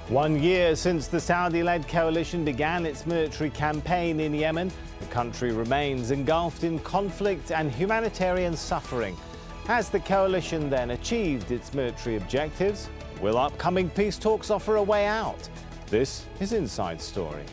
1 year since the Saudi-led coalition began its military campaign in Yemen, the country remains engulfed in conflict and humanitarian suffering. Has the coalition then achieved its military objectives? Will upcoming peace talks offer a way out? This is Inside Story.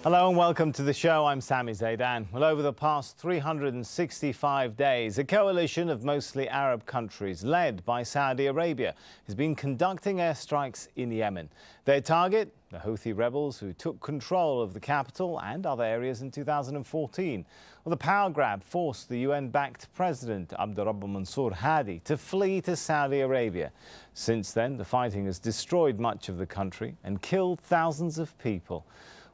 Hello and welcome to the show. I'm Sami Zaidan. Well, over the past 365 days, a coalition of mostly Arab countries led by Saudi Arabia has been conducting airstrikes in Yemen. Their target, the Houthi rebels who took control of the capital and other areas in 2014. Well, the power grab forced the UN-backed President Abd Rabbu Mansour Hadi to flee to Saudi Arabia. Since then, the fighting has destroyed much of the country and killed thousands of people.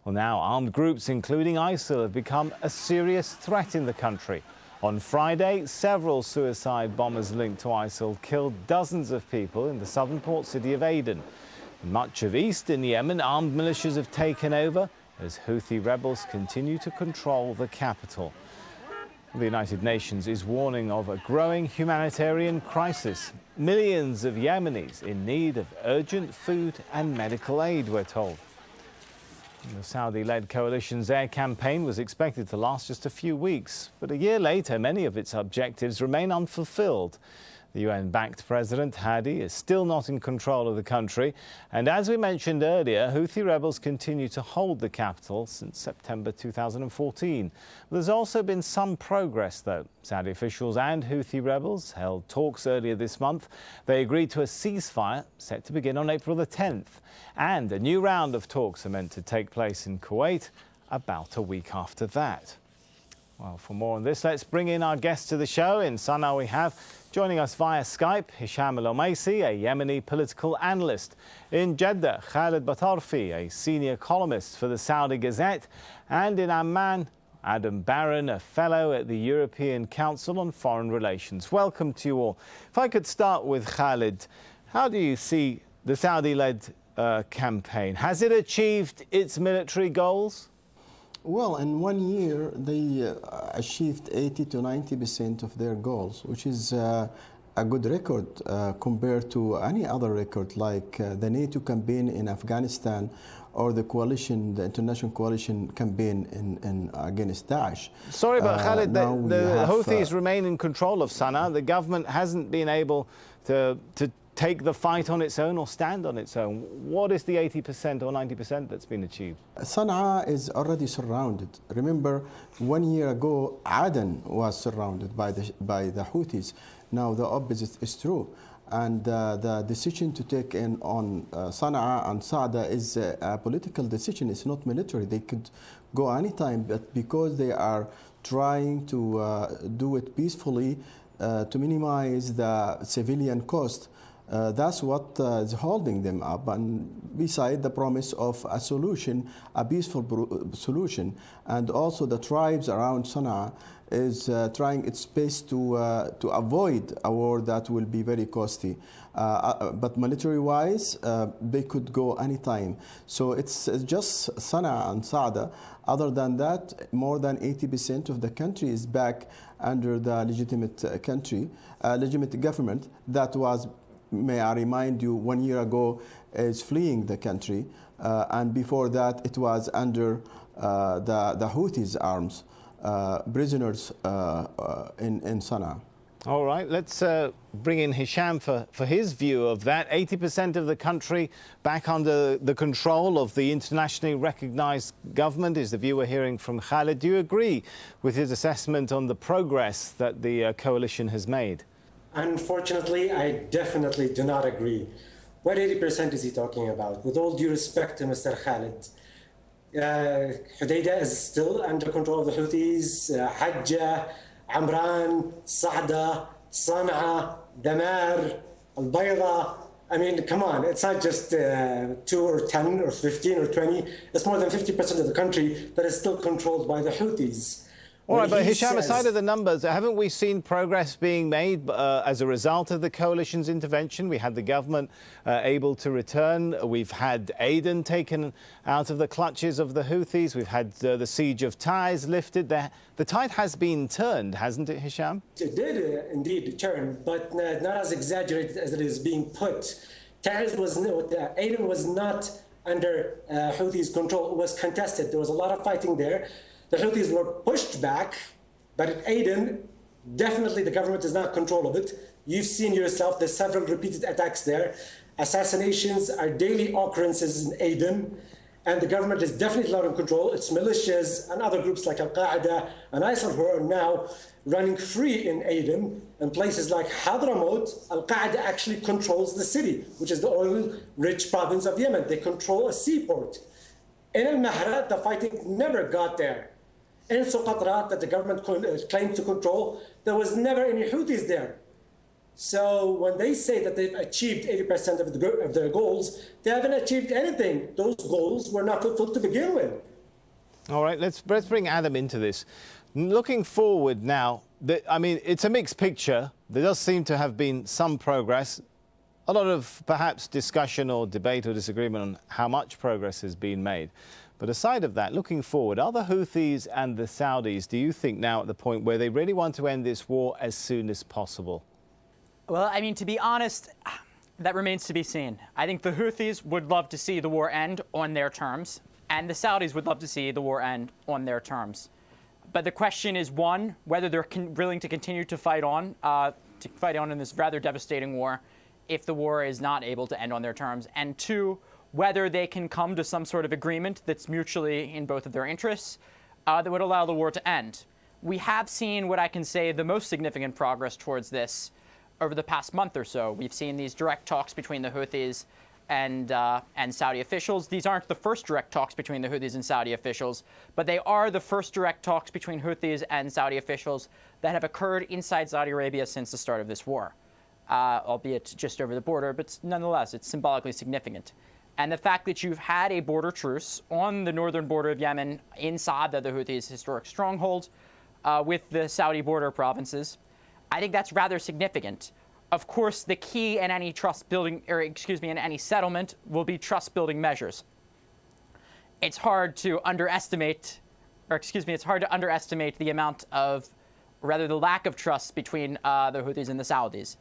Well, now armed groups, including ISIL, have become a serious threat in the country. On Friday, several suicide bombers linked to ISIL killed dozens of people in the southern port city of Aden. Much of eastern Yemen, armed militias have taken over as Houthi rebels continue to control the capital. The United Nations is warning of a growing humanitarian crisis. Millions of Yemenis in need of urgent food and medical aid, we're told. The Saudi-led coalition's air campaign was expected to last just a few weeks, but a year later, many of its objectives remain unfulfilled. The UN-backed President Hadi is still not in control of the country, and as we mentioned earlier, Houthi rebels continue to hold the capital since September 2014. There's also been some progress, though. Saudi officials and Houthi rebels held talks earlier this month. They agreed to a ceasefire set to begin on April the 10th, and a new round of talks are meant to take place in Kuwait about a week after that. Well, for more on this, let's bring in our guest to the show. In Sanaa, we have, joining us via Skype, Hisham Al-Omaisi, a Yemeni political analyst. In Jeddah, Khalid Batarfi, a senior columnist for the Saudi Gazette. And in Amman, Adam Barron, a fellow at the European Council on Foreign Relations. Welcome to you all. If I could start with Khalid, how do you see the Saudi-led campaign? Has it achieved its military goals? Well, in 1 year, they achieved 80 to 90% of their goals, which is a good record compared to any other record, like the NATO campaign in Afghanistan or the coalition, the international coalition campaign in against Daesh. Sorry, but Khalid, the Houthis remain in control of Sanaa. The government hasn't been able to take the fight on its own or stand on its own. What is the 80% or 90% that's been achieved? Sanaa is already surrounded. Remember, 1 year ago, Aden was surrounded by the Houthis. Now the opposite is true. And the decision to take in on Sanaa and Saada is a political decision. It's not military. They could go anytime, but because they are trying to do it peacefully to minimize the civilian cost, that's what is holding them up, and beside the promise of a solution, a peaceful solution. And also the tribes around Sanaa is trying its best to avoid a war that will be very costly. But military-wise, they could go anytime. So it's just Sanaa and Saada. Other than that, more than 80% of the country is back under the legitimate legitimate government that was, may I remind you, 1 year ago is fleeing the country, and before that it was under the Houthis' arms, prisoners in Sanaa. All right, let's bring in Hisham for his view of that. 80% of the country back under the control of the internationally recognized government is the view we're hearing from Khalid. Do you agree with his assessment on the progress that the coalition has made? Unfortunately, I definitely do not agree. What 80% is he talking about? With all due respect to Mr. Khalid, Hudaydah is still under control of the Houthis. Hajjah, Amran, Saada, Sanaa, Damar, Al-Bayda. I mean, come on, it's not just 2 or 10 or 15 or 20. It's more than 50% of the country that is still controlled by the Houthis. All right, but Hisham, says, aside of the numbers, haven't we seen progress being made as a result of the coalition's intervention? We had the government able to return. We've had Aden taken out of the clutches of the Houthis. We've had the siege of Taiz lifted. The tide has been turned, hasn't it, Hisham? It did indeed turn, but not as exaggerated as it is being put. Taiz Aden was not under Houthis' control. It was contested. There was a lot of fighting there. The Houthis were pushed back, but at Aden, definitely the government is not in control of it. You've seen yourself, there's several repeated attacks there. Assassinations are daily occurrences in Aden, and the government is definitely not in control. It's militias and other groups like Al-Qaeda and ISIL who are now running free in Aden. In places like Hadramaut, Al-Qaeda actually controls the city, which is the oil-rich province of Yemen. They control a seaport. In Al-Mahra, the fighting never got there. In Socotra, that the government claimed to control, there was never any Houthis there. So when they say that they've achieved 80% of their goals, they haven't achieved anything. Those goals were not fulfilled to begin with. All right, let's bring Adam into this. Looking forward now, it's a mixed picture. There does seem to have been some progress. A lot of perhaps discussion or debate or disagreement on how much progress has been made. But aside of that, looking forward, are the Houthis and the Saudis, do you think now at the point where they really want to end this war as soon as possible? Well, I mean, to be honest, that remains to be seen. I think the Houthis would love to see the war end on their terms, and the Saudis would love to see the war end on their terms. But the question is, one, whether they're willing to continue to fight on in this rather devastating war if the war is not able to end on their terms, and two, whether they can come to some sort of agreement that's mutually in both of their interests that would allow the war to end. We have seen what I can say the most significant progress towards this over the past month or so. We've seen these direct talks between the Houthis and Saudi officials. These aren't the first direct talks between the Houthis and Saudi officials, but they are the first direct talks between Houthis and Saudi officials that have occurred inside Saudi Arabia since the start of this war, albeit just over the border, but nonetheless, it's symbolically significant. And the fact that you've had a border truce on the northern border of Yemen in Sanaa, the Houthis' historic stronghold, with the Saudi border provinces, I think that's rather significant. Of course, the key in any in any settlement will be trust-building measures. It's hard to underestimate the amount of, the lack of trust between the Houthis and the Saudis.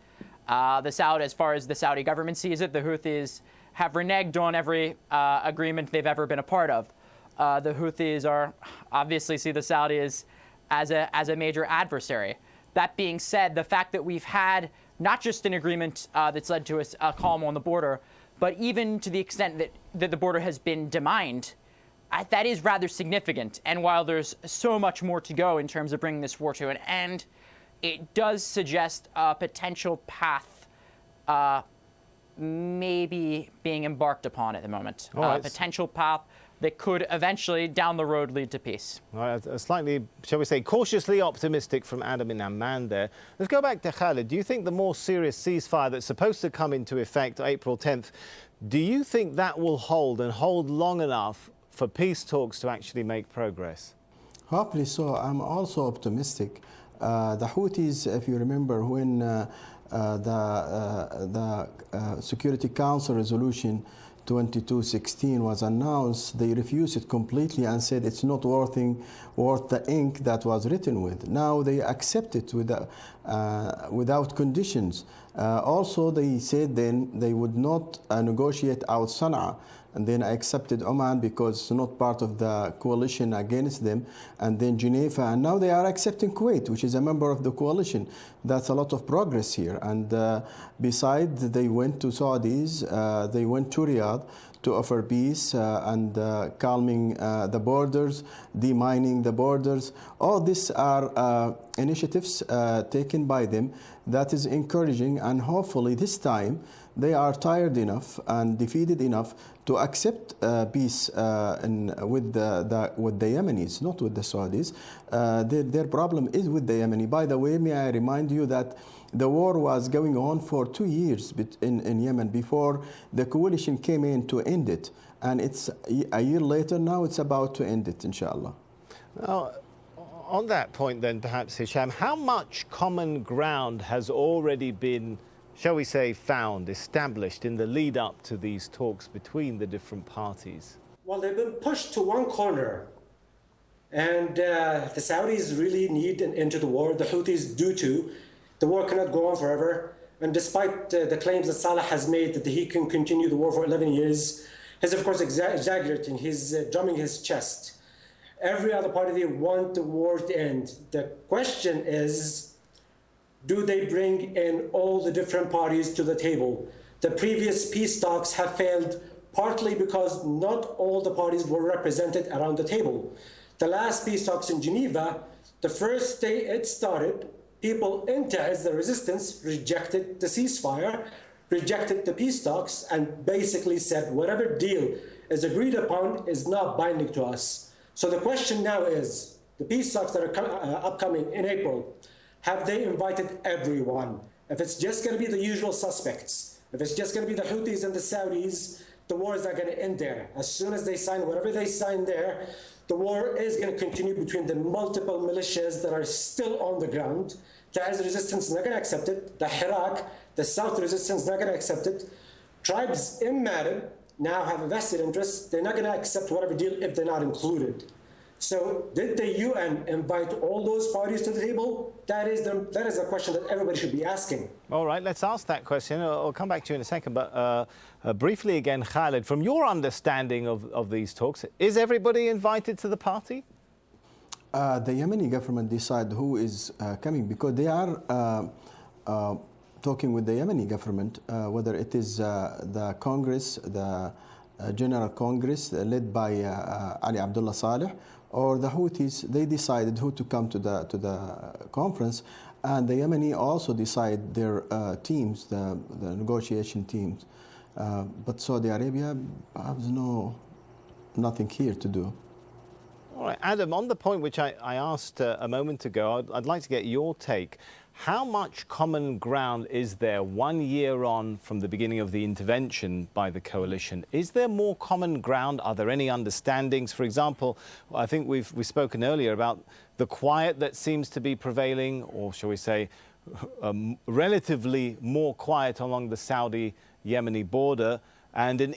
As far as the Saudi government sees it, the Houthis have reneged on every agreement they've ever been a part of. The Houthis obviously see the Saudis as a major adversary. That being said, the fact that we've had not just an agreement that's led to a calm on the border, but even to the extent that the border has been demined, that is rather significant. And while there's so much more to go in terms of bringing this war to an end, it does suggest a potential path maybe being embarked upon at the moment. A potential path that could eventually, down the road, lead to peace. All right, a slightly, shall we say, cautiously optimistic from Adam in Amman there. Let's go back to Khalid. Do you think the more serious ceasefire that's supposed to come into effect April 10th, do you think that will hold and hold long enough for peace talks to actually make progress? Hopefully so. I'm also optimistic. The Houthis, if you remember, when the Security Council resolution 2216 was announced, they refused it completely and said it's not worth the ink that was written with. Now they accept it without conditions. Also, they said then they would not negotiate out Sanaa, and then I accepted Oman because it's not part of the coalition against them, and then Geneva, and now they are accepting Kuwait, which is a member of the coalition. That's a lot of progress here. And besides, they went to Saudis, they went to Riyadh to offer peace and calming the borders, demining the borders. All these are initiatives taken by them that is encouraging, and hopefully this time they are tired enough and defeated enough to accept peace with the Yemenis, not with the Saudis. Their problem is with the Yemeni. By the way, may I remind you that the war was going on for 2 years in Yemen before the coalition came in to end it. And it's a year later, now it's about to end it, inshallah. Now, On that point then, perhaps, Hisham, how much common ground has already been, shall we say, found, established in the lead up to these talks between the different parties? Well, they've been pushed to one corner. And the Saudis really need an end to the war. The Houthis do too. The war cannot go on forever. And despite the claims that Saleh has made that he can continue the war for 11 years, he's of course exaggerating. He's drumming his chest. Every other party want the war to end. The question is, do they bring in all the different parties to the table? The previous peace talks have failed partly because not all the parties were represented around the table. The last peace talks in Geneva, the first day it started, people in Ta'izz, the resistance, rejected the ceasefire, rejected the peace talks, and basically said whatever deal is agreed upon is not binding to us. So the question now is, the peace talks that are upcoming in April, have they invited everyone? If it's just going to be the usual suspects, if it's just going to be the Houthis and the Saudis, the war is not going to end there. As soon as they sign whatever they sign there, the war is going to continue between the multiple militias that are still on the ground. The Ta'izz resistance is not going to accept it. The Hirak, the South resistance is not going to accept it. Tribes in Aden now have a vested interest. They're not going to accept whatever deal if they're not included. So did the UN invite all those parties to the table? That is the question that everybody should be asking. All right, let's ask that question. I'll come back to you in a second. But briefly again, Khalid, from your understanding of these talks, is everybody invited to the party? The Yemeni government decide who is coming, because they are talking with the Yemeni government, whether it is the Congress, the General Congress led by Ali Abdullah Saleh, or the Houthis. They decided who to come to the conference, and the Yemeni also decide their teams, the negotiation teams. But Saudi Arabia has nothing here to do. All right, Adam, on the point which I asked a moment ago, I'd like to get your take. How much common ground is there 1 year on from the beginning of the intervention by the coalition? Is there more common ground? Are there any understandings? For example, I think we've spoken earlier about the quiet that seems to be prevailing, or shall we say, relatively more quiet along the Saudi-Yemeni border, and an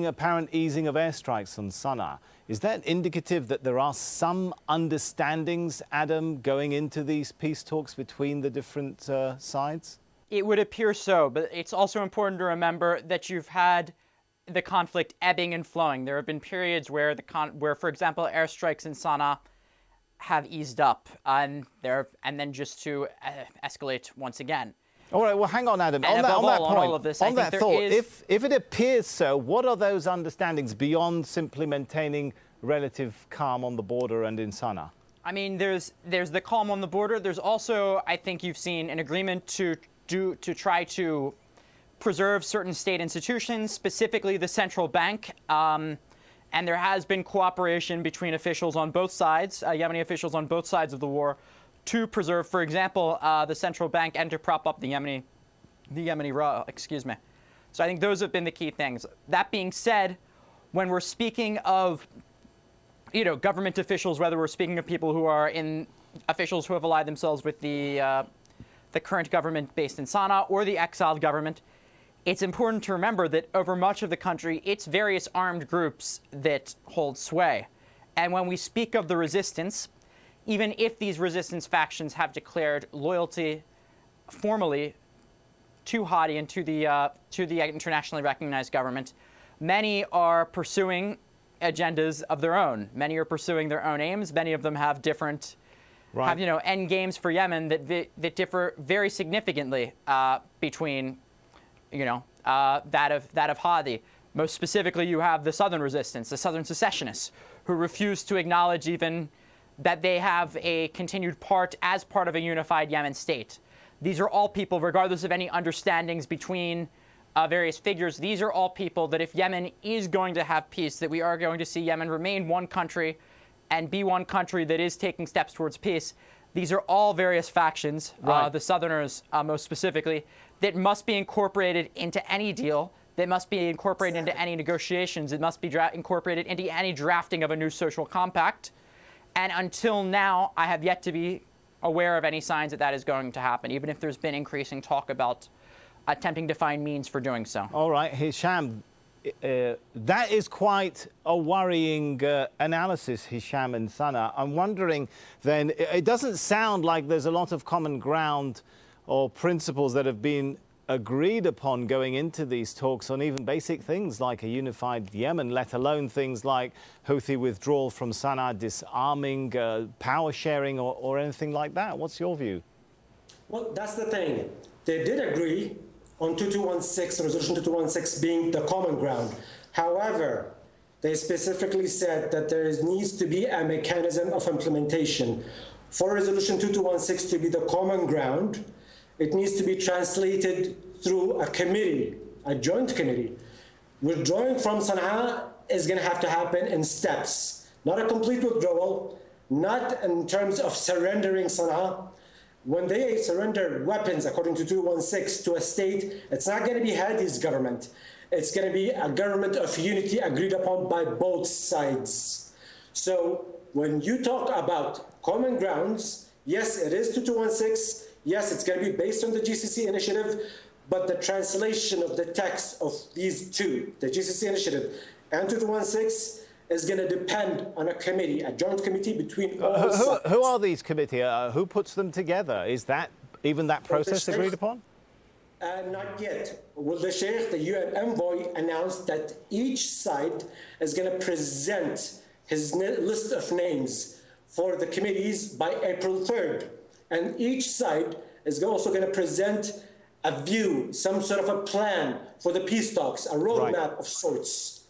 apparent easing of airstrikes on Sanaa. Is that indicative that there are some understandings, Adam, going into these peace talks between the different sides? It would appear so, but it's also important to remember that you've had the conflict ebbing and flowing. There have been periods where, for example, airstrikes in Sanaa have eased up, and then just to escalate once again. All right, well, hang on, Adam. On that point, on that thought, if it appears so, what are those understandings beyond simply maintaining relative calm on the border and in Sanaa? I mean, there's the calm on the border. There's also, I think you've seen an agreement to try to preserve certain state institutions, specifically the central bank. And there has been cooperation between officials on both sides, Yemeni officials on both sides of the war, to preserve, for example, the central bank and to prop up the Yemeni excuse me. So I think those have been the key things. That being said, when we're speaking of, government officials, whether we're speaking of people who are officials who have allied themselves with the current government based in Sanaa or the exiled government, it's important to remember that over much of the country, it's various armed groups that hold sway. And when we speak of the resistance, even if these resistance factions have declared loyalty formally to Hadi and to the internationally recognized government, many are pursuing agendas of their own. Many are pursuing their own aims. Many of them have different, end games for Yemen that differ very significantly between, that of Hadi. Most specifically, you have the southern resistance, the southern secessionists, who refuse to acknowledge even that they have a continued part as part of a unified Yemen state. These are all people, regardless of any understandings between various figures, these are all people that if Yemen is going to have peace, that we are going to see Yemen remain one country and be one country that is taking steps towards peace. These are all various factions, the Southerners most specifically, that must be incorporated into any deal, that must be incorporated into any negotiations, it must be incorporated into any drafting of a new social compact. And until now, I have yet to be aware of any signs that that is going to happen, even if there's been increasing talk about attempting to find means for doing so. All right, Hisham, that is quite a worrying analysis, Hisham and Sanaa. I'm wondering then, it doesn't sound like there's a lot of common ground or principles that have been agreed upon going into these talks on even basic things like a unified Yemen, let alone things like Houthi withdrawal from Sanaa, disarming, power sharing or anything like that. What's your view? Well, that's the thing. They did agree on 2216, Resolution 2216 being the common ground. However, they specifically said that there needs to be a mechanism of implementation. For Resolution 2216 to be the common ground, it needs to be translated through a committee, a joint committee. Withdrawing from Sanaa is going to have to happen in steps, not a complete withdrawal, not in terms of surrendering Sanaa. When they surrender weapons, according to 216, to a state, it's not going to be Hadi's government. It's going to be a government of unity agreed upon by both sides. So when you talk about common grounds, yes, it is 2216. Yes, it's going to be based on the GCC initiative, but the translation of the text of these two, the GCC initiative and 2216, is going to depend on a committee, a joint committee between all sides. Who are these committees? Who puts them together? Is that even that process agreed upon? Not yet. Well, the Sheikh, the UN envoy, announced that each side is going to present his list of names for the committees by April 3rd. And each side is also going to present a view, some sort of a plan for the peace talks, a roadmap of sorts.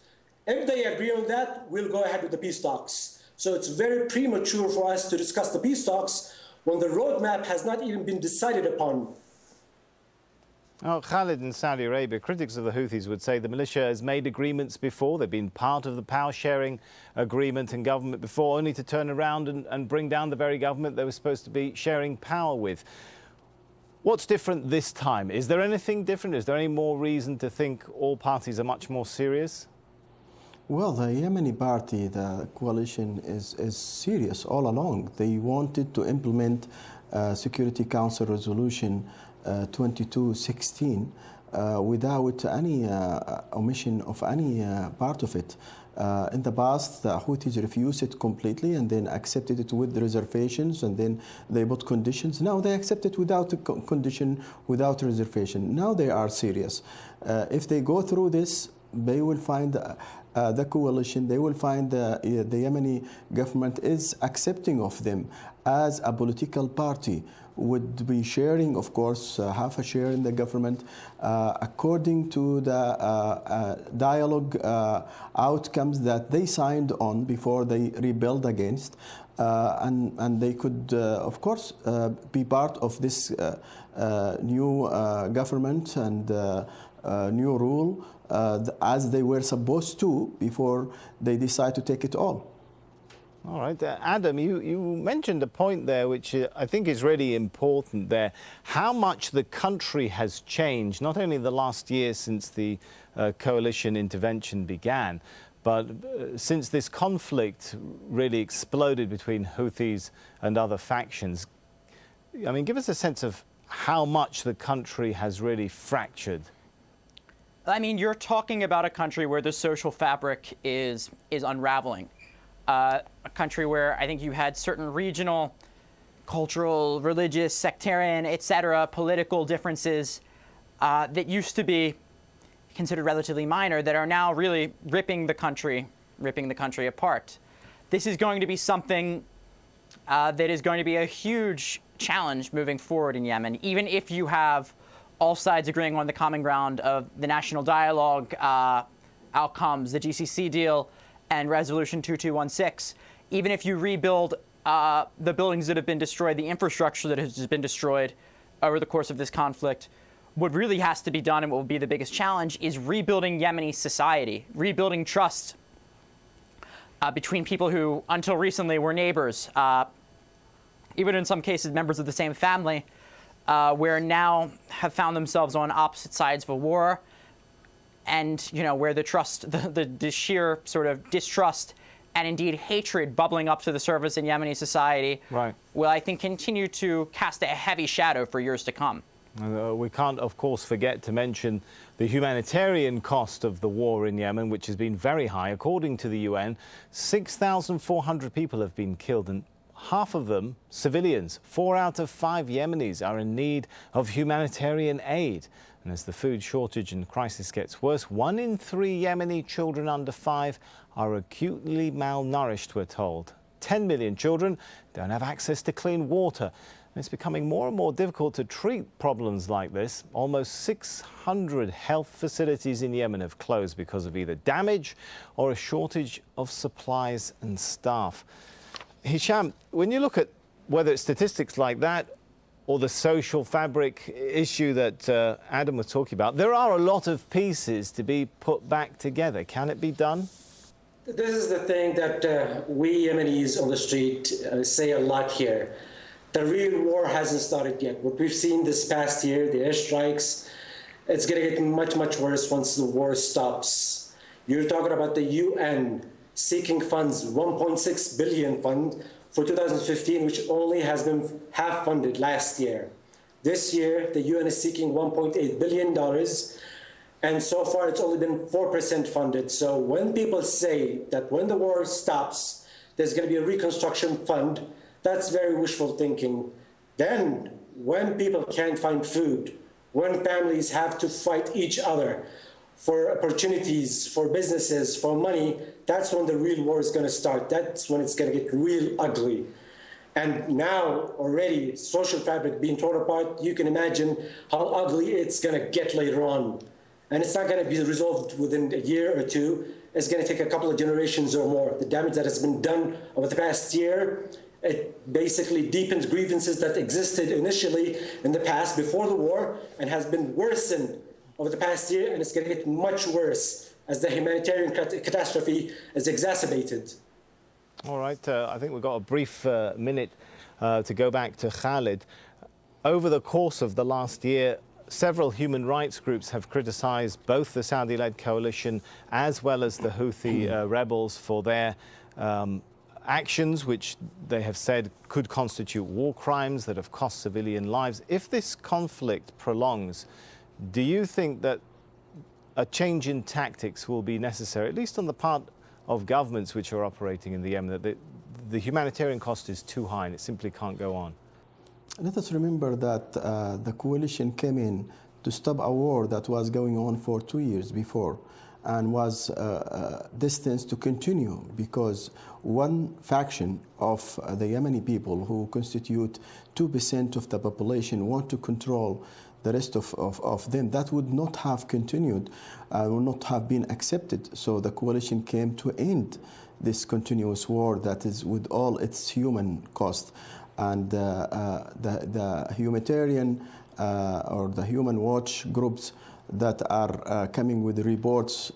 If they agree on that, we'll go ahead with the peace talks. So it's very premature for us to discuss the peace talks when the roadmap has not even been decided upon. Oh, Khalid in Saudi Arabia, critics of the Houthis would say the militia has made agreements before. They've been part of the power sharing agreement and government before, only to turn around and bring down the very government they were supposed to be sharing power with. What's different this time? Is there anything different? Is there any more reason to think all parties are much more serious? Well, the Yemeni party, the coalition, is serious all along. They wanted to implement Security Council Resolution 2216 without any omission of any part of it. In the past, the Houthis refused it completely and then accepted it with reservations, and then they put conditions. Now they accept it without a condition, without reservation. Now they are serious. If they go through this, they will find the coalition, they will find the Yemeni government is accepting of them as a political party, would be sharing, of course, half a share in the government according to the dialogue outcomes that they signed on before they rebelled against. And they could, of course, be part of this new government and new rule as they were supposed to before they decide to take it all. All right. Adam, you mentioned a point there which I think is really important there. How much the country has changed, not only the last year since the coalition intervention began, but since this conflict really exploded between Houthis and other factions. I mean, give us a sense of how much the country has really fractured. I mean, you're talking about a country where the social fabric is unraveling. A country where I think you had certain regional, cultural, religious, sectarian, etc., political differences that used to be considered relatively minor that are now really ripping the country apart. This is going to be something that is going to be a huge challenge moving forward in Yemen, even if you have all sides agreeing on the common ground of the national dialogue outcomes, the GCC deal, and Resolution 2216. Even if you rebuild the buildings that have been destroyed, the infrastructure that has been destroyed over the course of this conflict, what really has to be done, and what will be the biggest challenge, is rebuilding Yemeni society, rebuilding trust between people who, until recently, were neighbors, even in some cases members of the same family, where now have found themselves on opposite sides of a war, and where the trust, the sheer sort of distrust and indeed hatred bubbling up to the surface in Yemeni society will, I think, continue to cast a heavy shadow for years to come. We can't, of course, forget to mention the humanitarian cost of the war in Yemen, which has been very high. According to the UN, 6,400 people have been killed, and half of them civilians. 4 out of 5 Yemenis are in need of humanitarian aid. And as the food shortage and crisis gets worse, 1 in 3 Yemeni children under 5 are acutely malnourished, we're told. 10 million children don't have access to clean water. It's becoming more and more difficult to treat problems like this. Almost 600 health facilities in Yemen have closed because of either damage or a shortage of supplies and staff. Hisham, when you look at whether it's statistics like that or the social fabric issue that Adam was talking about, there are a lot of pieces to be put back together. Can it be done? This is the thing that we Yemenis on the street say a lot here. The real war hasn't started yet. What we've seen this past year, the airstrikes, it's going to get much, much worse once the war stops. You're talking about the UN seeking funds, 1.6 billion fund for 2015, which only has been half funded last year. This year, the UN is seeking $1.8 billion, and so far it's only been 4% funded. So when people say that when the war stops, there's going to be a reconstruction fund, that's very wishful thinking. Then, when people can't find food, when families have to fight each other for opportunities, for businesses, for money, that's when the real war is going to start. That's when it's going to get real ugly. And now, already, social fabric being torn apart, you can imagine how ugly it's going to get later on. And it's not going to be resolved within a year or two. It's going to take a couple of generations or more. The damage that has been done over the past year, it basically deepens grievances that existed initially in the past before the war and has been worsened over the past year, and it's going to get much worse as the humanitarian catastrophe is exacerbated. All right, I think we've got a brief minute to go back to Khalid. Over the course of the last year, several human rights groups have criticised both the Saudi-led coalition as well as the Houthi rebels for their actions, which they have said could constitute war crimes that have cost civilian lives. If this conflict prolongs, do you think that a change in tactics will be necessary, at least on the part of governments which are operating in the Yemen, that the humanitarian cost is too high and it simply can't go on? Let us remember that the coalition came in to stop a war that was going on for 2 years before and was destined to continue because one faction of the Yemeni people, who constitute 2% of the population, want to control the rest of them. That would not have continued, would not have been accepted. So the coalition came to end this continuous war that is with all its human cost. And the humanitarian or the human watch groups that are coming with reports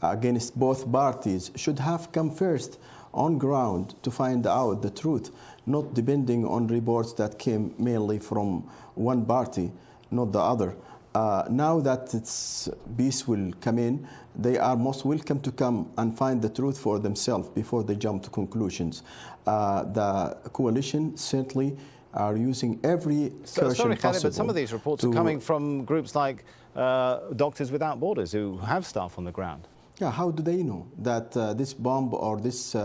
against both parties should have come first on ground to find out the truth, not depending on reports that came mainly from one party, not the other. Now that it's peace will come in, they are most welcome to come and find the truth for themselves before they jump to conclusions. The coalition certainly are using every sorry, Khalid, but some of these reports are coming from groups like Doctors Without Borders, who have staff on the ground. Yeah, how do they know that this bomb or this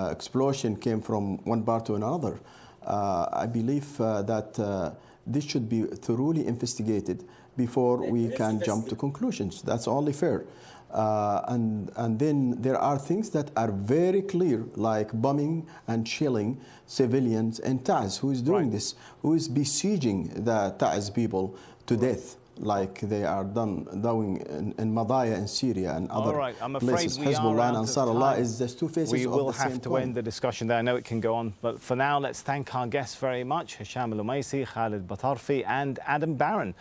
explosion came from one part to another? I believe that this should be thoroughly investigated before we can jump to conclusions. That's only fair. And then there are things that are very clear, like bombing and shelling civilians in Taiz. Who is doing this? Who is besieging the Taiz people to death, like they are doing in Madaya in Syria and other places? Hezbollah and Ansar Allah is just two faces of the same coin. We will have to end the discussion there. I know it can go on, but for now, let's thank our guests very much, Hisham Al-Umaisi, Khalid Batarfi and Adam Barron.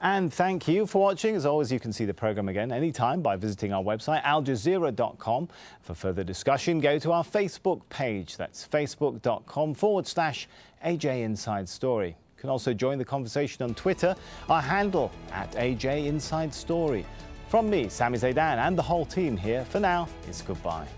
And thank you for watching. As always, you can see the programme again anytime by visiting our website, aljazeera.com. For further discussion, go to our Facebook page. That's facebook.com/AJ Inside Story. You can also join the conversation on Twitter. Our handle @AJ Inside Story. From me, Sami Zaidan, and the whole team here, for now, it's goodbye.